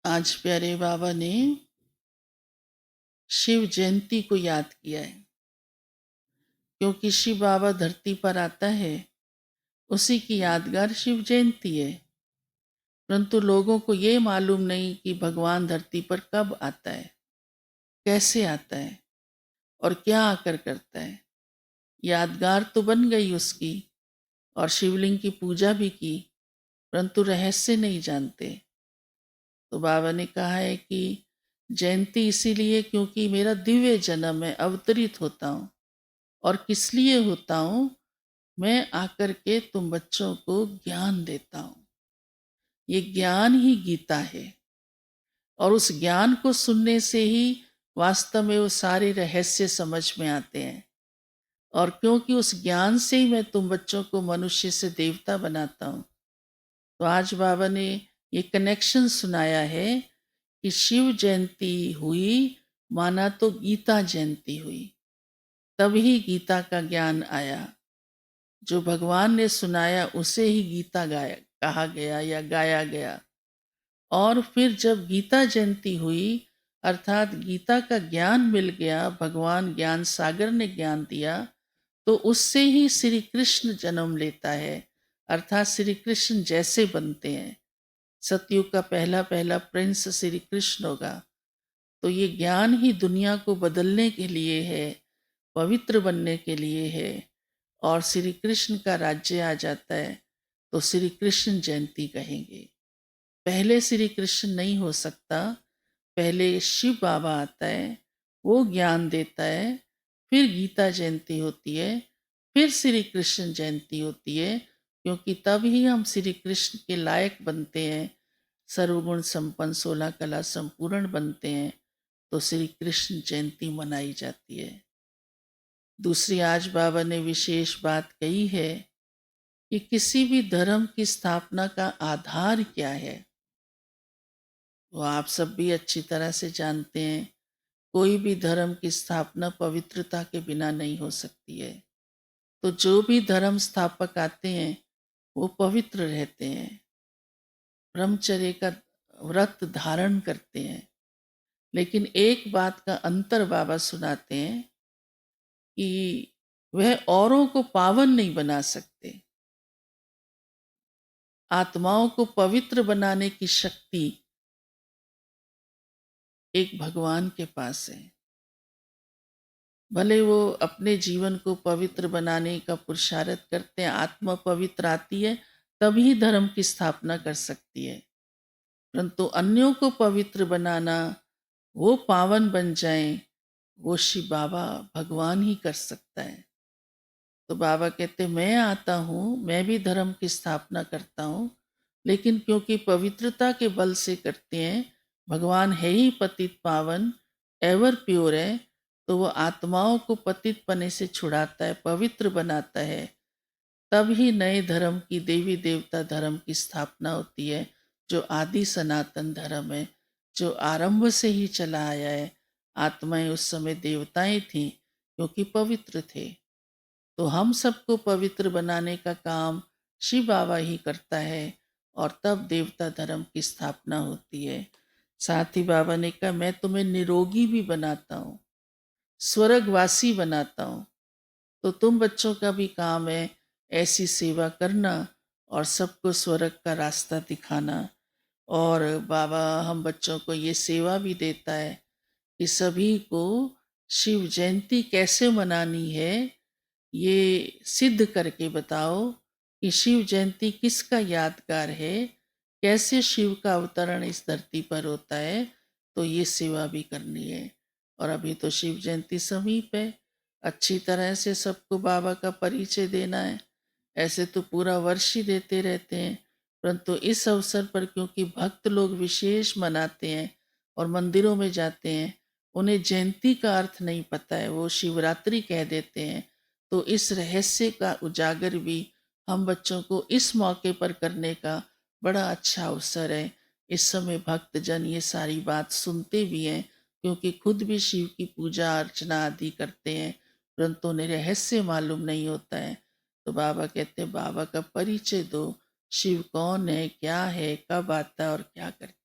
आज प्यारे बाबा ने शिव जयंती को याद किया है, क्योंकि शिव बाबा धरती पर आता है उसी की यादगार शिव जयंती है। परंतु लोगों को ये मालूम नहीं कि भगवान धरती पर कब आता है, कैसे आता है और क्या आकर करता है। यादगार तो बन गई उसकी और शिवलिंग की पूजा भी की, परंतु रहस्य नहीं जानते। तो बाबा ने कहा है कि जयंती इसीलिए क्योंकि मेरा दिव्य जन्म है, अवतरित होता हूँ। और किस लिए होता हूँ? मैं आकर के तुम बच्चों को ज्ञान देता हूँ। ये ज्ञान ही गीता है और उस ज्ञान को सुनने से ही वास्तव में वो सारे रहस्य समझ में आते हैं। और क्योंकि उस ज्ञान से ही मैं तुम बच्चों को मनुष्य से देवता बनाता हूँ, तो आज बाबा ने ये कनेक्शन सुनाया है कि शिव जयंती हुई माना तो गीता जयंती हुई, तभी गीता का ज्ञान आया। जो भगवान ने सुनाया उसे ही गीता गाया कहा गया या गाया गया। और फिर जब गीता जयंती हुई अर्थात गीता का ज्ञान मिल गया, भगवान ज्ञान सागर ने ज्ञान दिया, तो उससे ही श्री कृष्ण जन्म लेता है, अर्थात श्री कृष्ण जैसे बनते हैं। सतयुग का पहला पहला प्रिंस श्री कृष्ण होगा। तो ये ज्ञान ही दुनिया को बदलने के लिए है, पवित्र बनने के लिए है। और श्री कृष्ण का राज्य आ जाता है तो श्री कृष्ण जयंती कहेंगे। पहले श्री कृष्ण नहीं हो सकता, पहले शिव बाबा आता है, वो ज्ञान देता है, फिर गीता जयंती होती है, फिर श्री कृष्ण जयंती होती है, क्योंकि तब ही हम श्री कृष्ण के लायक बनते हैं, सर्वगुण संपन्न 16 कला संपूर्ण बनते हैं। तो श्री कृष्ण जयंती मनाई जाती है। दूसरी आज बाबा ने विशेष बात कही है कि किसी भी धर्म की स्थापना का आधार क्या है, वो आप सब भी अच्छी तरह से जानते हैं। कोई भी धर्म की स्थापना पवित्रता के बिना नहीं हो सकती है। तो जो भी धर्म स्थापक आते हैं वो पवित्र रहते हैं, ब्रह्मचर्य का व्रत धारण करते हैं। लेकिन एक बात का अंतर बाबा सुनाते हैं कि वह औरों को पावन नहीं बना सकते। आत्माओं को पवित्र बनाने की शक्ति एक भगवान के पास है। भले वो अपने जीवन को पवित्र बनाने का पुरुषार्थ करते हैं, आत्मा पवित्र आती है तभी धर्म की स्थापना कर सकती है। परंतु अन्यों को पवित्र बनाना, वो पावन बन जाएं, वो शिव बाबा भगवान ही कर सकता है। तो बाबा कहते मैं आता हूँ, मैं भी धर्म की स्थापना करता हूँ, लेकिन क्योंकि पवित्रता के बल से करते हैं, भगवान है ही पतित पावन, एवर प्योर है, तो वो आत्माओं को पतित पने से छुड़ाता है, पवित्र बनाता है। तब ही नए धर्म की, देवी देवता धर्म की स्थापना होती है, जो आदि सनातन धर्म है, जो आरंभ से ही चला आया है। आत्माएं उस समय देवताएं थीं क्योंकि पवित्र थे। तो हम सबको पवित्र बनाने का काम शिव बाबा ही करता है और तब देवता धर्म की स्थापना होती है। साथ ही बाबा ने कहा मैं तुम्हें निरोगी भी बनाता हूँ, स्वर्गवासी बनाता हूँ। तो तुम बच्चों का भी काम है ऐसी सेवा करना और सबको स्वर्ग का रास्ता दिखाना। और बाबा हम बच्चों को ये सेवा भी देता है कि सभी को शिव जयंती कैसे मनानी है, ये सिद्ध करके बताओ कि शिव जयंती किसका यादगार है, कैसे शिव का अवतरण इस धरती पर होता है। तो ये सेवा भी करनी है। और अभी तो शिव जयंती समीप है, अच्छी तरह से सबको बाबा का परिचय देना है। ऐसे तो पूरा वर्ष ही देते रहते हैं, परंतु इस अवसर पर क्योंकि भक्त लोग विशेष मनाते हैं और मंदिरों में जाते हैं, उन्हें जयंती का अर्थ नहीं पता है, वो शिवरात्रि कह देते हैं। तो इस रहस्य का उजागर भी हम बच्चों को इस मौके पर करने का बड़ा अच्छा अवसर है। इस समय भक्तजन ये सारी बात सुनते भी हैं, क्योंकि खुद भी शिव की पूजा अर्चना आदि करते हैं, परंतु उन्हें रहस्य मालूम नहीं होता है। तो बाबा कहते हैं बाबा का परिचय दो, शिव कौन है, क्या है, कब आता है और क्या करता है।